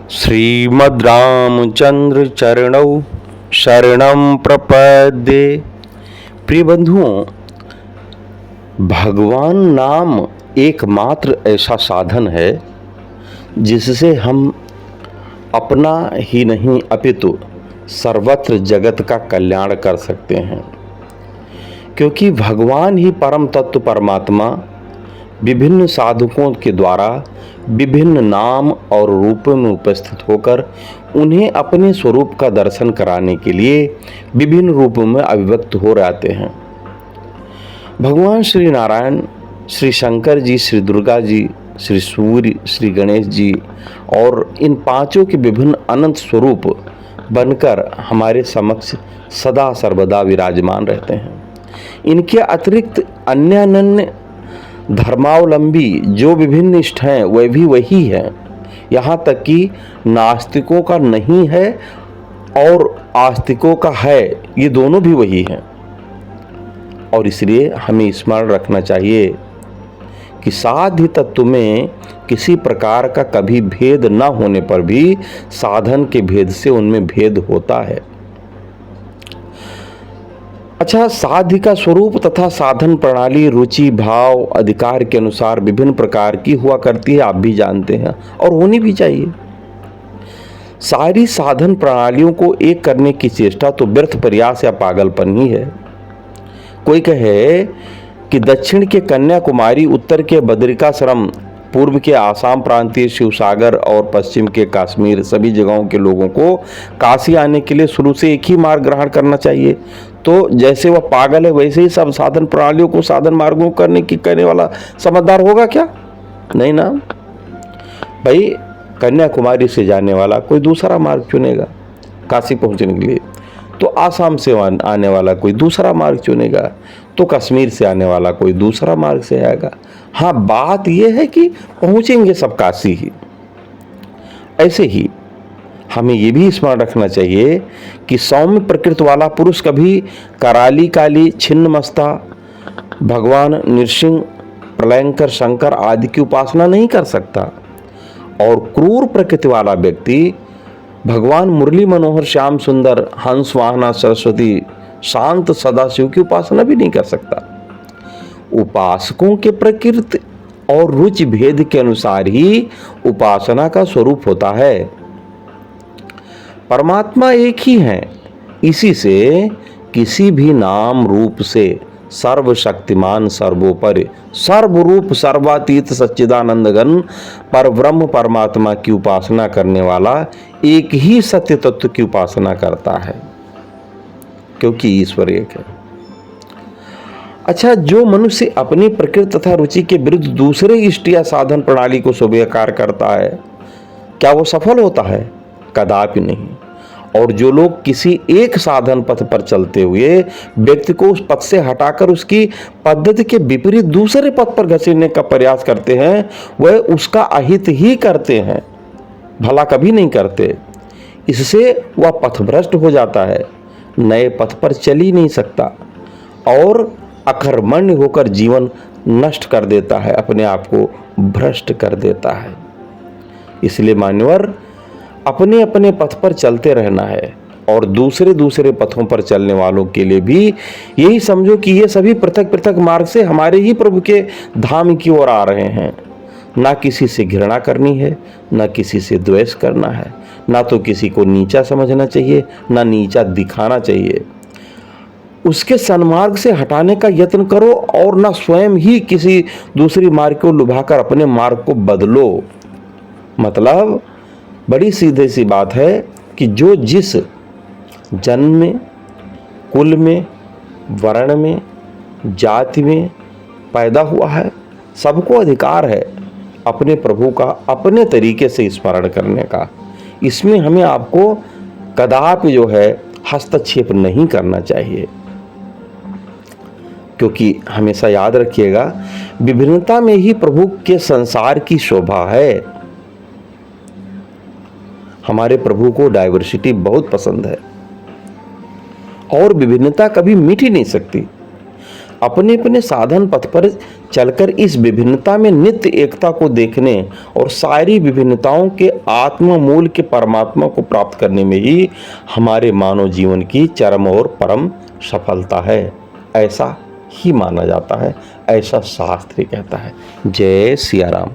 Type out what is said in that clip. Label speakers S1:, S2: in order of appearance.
S1: श्रीमद् रामचंद्र चरणौ शरणं प्रपद्ये। प्रिय बंधुओं, भगवान नाम एकमात्र ऐसा साधन है जिससे हम अपना ही नहीं अपितु सर्वत्र जगत का कल्याण कर सकते हैं। क्योंकि भगवान ही परम तत्व परमात्मा विभिन्न साधकों के द्वारा विभिन्न नाम और रूपों में उपस्थित होकर उन्हें अपने स्वरूप का दर्शन कराने के लिए विभिन्न रूपों में अभिव्यक्त हो रहते हैं। भगवान श्री नारायण, श्री शंकर जी, श्री दुर्गा जी, श्री सूर्य, श्री गणेश जी और इन पांचों के विभिन्न अनंत स्वरूप बनकर हमारे समक्ष सदा सर्वदा विराजमान रहते हैं। इनके अतिरिक्त अन्य अन्य धर्मावलंबी जो विभिन्न इष्ट हैं वह भी वही हैं। यहाँ तक कि नास्तिकों का नहीं है और आस्तिकों का है, ये दोनों भी वही हैं। और इसलिए हमें स्मरण रखना चाहिए कि साध्य तत्व में किसी प्रकार का कभी भेद न होने पर भी साधन के भेद से उनमें भेद होता है। अच्छा, साध्य का स्वरूप तथा साधन प्रणाली रुचि, भाव, अधिकार के अनुसार विभिन्न प्रकार की हुआ करती है, आप भी जानते हैं और होनी भी चाहिए। सारी साधन प्रणालियों को एक करने की चेष्टा तो व्यर्थ प्रयास या पागलपन ही है। कोई कहे कि दक्षिण के कन्याकुमारी, उत्तर के बद्रिकाश्रम, पूर्व के आसाम प्रांतीय शिवसागर और पश्चिम के कश्मीर, सभी जगहों के लोगों को काशी आने के लिए शुरू से एक ही मार्ग ग्रहण करना चाहिए। तो जैसे वह पागल है वैसे ही सब साधन प्रणालियों को साधन मार्गों करने वाला समझदार होगा क्या? नहीं ना भाई। कन्याकुमारी से जाने वाला कोई दूसरा मार्ग चुनेगा काशी पहुंचने के लिए, तो आसाम से आने वाला कोई दूसरा मार्ग चुनेगा, तो कश्मीर से आने वाला कोई दूसरा मार्ग से आएगा। हाँ, बात यह है कि पहुंचेंगे सब काशी ही। ऐसे ही हमें ये भी स्मरण रखना चाहिए कि सौम्य प्रकृति वाला पुरुष कभी कराली काली, छिन्न मस्ता, भगवान नृसिंह, प्रलयंकर, शंकर आदि की उपासना नहीं कर सकता। और क्रूर प्रकृति वाला व्यक्ति भगवान मुरली मनोहर, श्याम सुंदर, हंस वाहना, सरस्वती, शांत सदाशिव की उपासना भी नहीं कर सकता। उपासकों के प्रकृति और रुचि भेद के अनुसार ही उपासना का स्वरूप होता है। परमात्मा एक ही है, इसी से किसी भी नाम रूप से सर्वशक्तिमान, सर्वोपरि, सर्वरूप, सर्वातीत, सच्चिदानंद घन पर ब्रह्म परमात्मा की उपासना करने वाला एक ही सत्य तत्व की उपासना करता है, क्योंकि ईश्वर एक है। अच्छा, जो मनुष्य अपनी प्रकृति तथा रुचि के विरुद्ध दूसरे इष्ट या साधन प्रणाली को स्वीकार करता है, क्या वो सफल होता है? कदापि नहीं। और जो लोग किसी एक साधन पथ पर चलते हुए व्यक्ति को उस पथ से हटाकर उसकी पद्धति के विपरीत दूसरे पथ पर घसीटने का प्रयास करते हैं, वह उसका अहित ही करते हैं, भला कभी नहीं करते। इससे वह पथभ्रष्ट हो जाता है, नए पथ पर चल ही नहीं सकता और अकर्मण्य होकर जीवन नष्ट कर देता है, अपने आप को भ्रष्ट कर देता है। इसलिए मान्यवर, अपने अपने पथ पर चलते रहना है और दूसरे पथों पर चलने वालों के लिए भी यही समझो कि ये सभी पृथक पृथक मार्ग से हमारे ही प्रभु के धाम की ओर आ रहे हैं। ना किसी से घृणा करनी है, ना किसी से द्वेष करना है, ना तो किसी को नीचा समझना चाहिए, ना नीचा दिखाना चाहिए। उसके सन्मार्ग से हटाने का यत्न करो और ना स्वयं ही किसी दूसरी मार्ग को लुभाकर अपने मार्ग को बदलो। मतलब बड़ी सीधी सी बात है कि जो जिस जन्म में, कुल में, वर्ण में, जाति में पैदा हुआ है, सबको अधिकार है अपने प्रभु का अपने तरीके से स्मरण करने का। इसमें हमें आपको कदापि जो है हस्तक्षेप नहीं करना चाहिए, क्योंकि हमेशा याद रखिएगा, विभिन्नता में ही प्रभु के संसार की शोभा है। हमारे प्रभु को डाइवर्सिटी बहुत पसंद है और विभिन्नता कभी मिट ही नहीं सकती। अपने अपने साधन पथ पर चलकर इस विभिन्नता में नित्य एकता को देखने और सारी विभिन्नताओं के आत्म मूल के परमात्मा को प्राप्त करने में ही हमारे मानव जीवन की चरम और परम सफलता है, ऐसा ही माना जाता है, ऐसा शास्त्र कहता है। जय सिया राम।